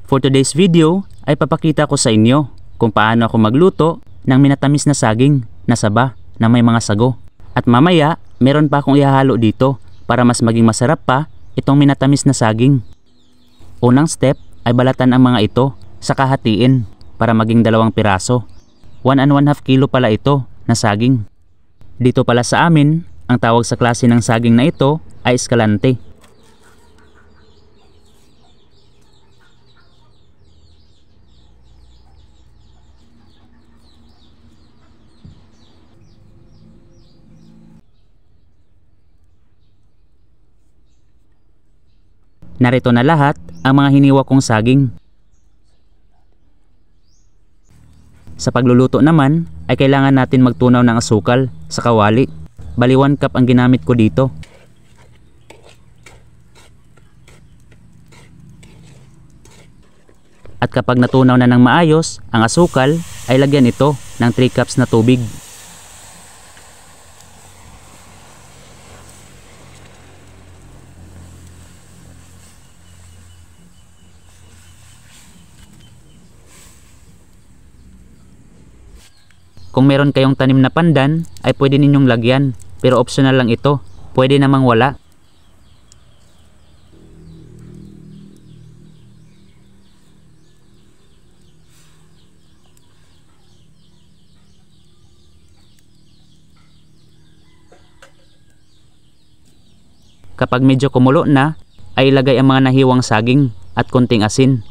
For today's video ay papakita ko sa inyo kung paano ako magluto ng minatamis na saging na saba na may mga sago. At mamaya meron pa akong ihahalo dito para mas maging masarap pa itong minatamis na saging. Unang step ay balatan ang mga ito sa kahatiin para maging 2 piraso. 1 and 1/2 kilo pala ito na saging. Dito pala sa amin, ang tawag sa klase ng saging na ito ay escalante. Narito na lahat ang mga hiniwa kong saging. Sa pagluluto naman ay kailangan natin magtunaw ng asukal sa kawali. Bali 1 cup ang ginamit ko dito. At kapag natunaw na ng maayos ang asukal ay lagyan ito ng 3 cups na tubig. Kung meron kayong tanim na pandan, ay pwede ninyong lagyan. Pero optional lang ito. Pwede namang wala. Kapag medyo kumulo na, ay ilagay ang mga nahiwang saging at konting asin.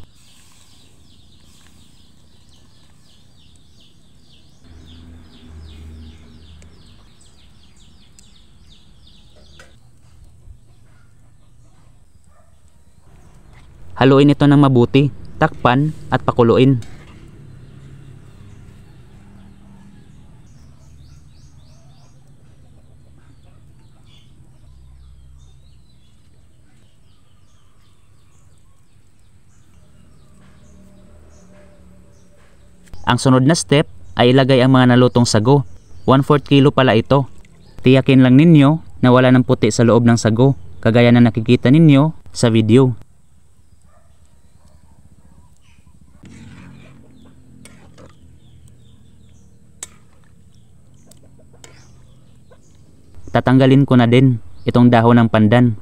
Haluin ito ng mabuti, takpan at pakuluin. Ang sunod na step ay ilagay ang mga nalutong sago. 1/4 kilo pala ito. Tiyakin lang ninyo na wala ng puti sa loob ng sago, kagaya na nakikita ninyo sa video. Tatanggalin ko na din itong dahon ng pandan.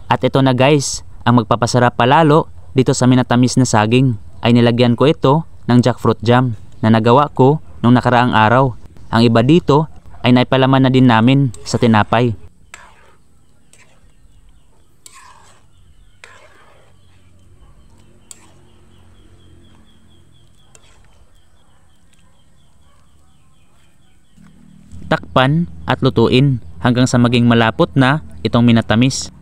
At ito na guys, ang magpapasarap palalo dito sa minatamis na saging ay nilagyan ko ito ng jackfruit jam na nagawa ko nung nakaraang araw. Ang iba dito ay naipalaman na din namin sa tinapay. Takpan at lutuin hanggang sa maging malapot na itong minatamis.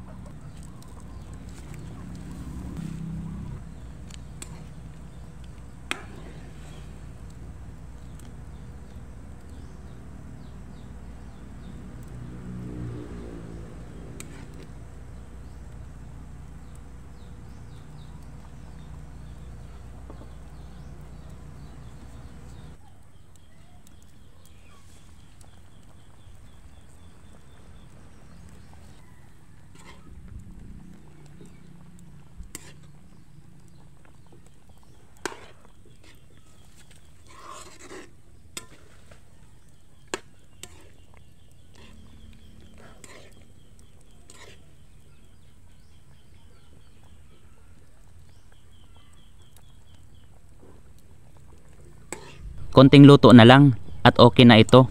Konting luto na lang at okay na ito.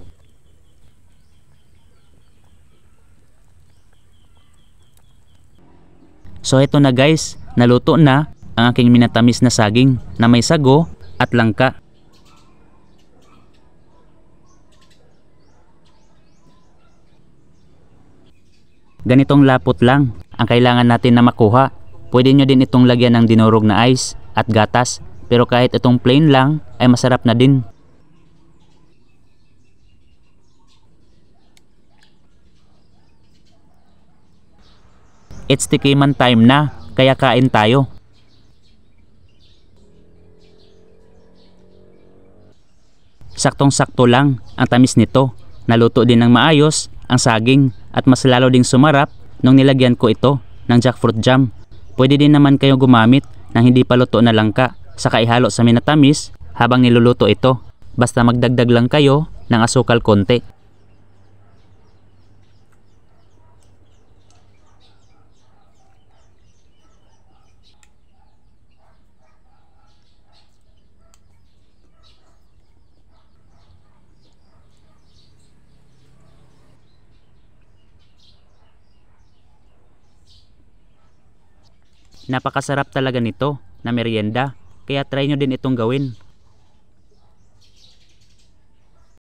So ito na guys, naluto na ang aking minatamis na saging na may sago at langka. Ganitong lapot lang ang kailangan natin na makuha. Pwede nyo din itong lagyan ng dinurog na ice at gatas, pero kahit itong plain lang ay masarap na din. It's tikiman time na, kaya kain tayo. Saktong-sakto lang ang tamis nito. Naluto din ng maayos ang saging at mas lalo ding sumarap nung nilagyan ko ito ng jackfruit jam. Pwede din naman kayo gumamit ng hindi pa luto na langka saka ihalo sa minatamis habang niluluto ito. Basta magdagdag lang kayo ng asukal konti. Napakasarap talaga nito na merienda, kaya try nyo din itong gawin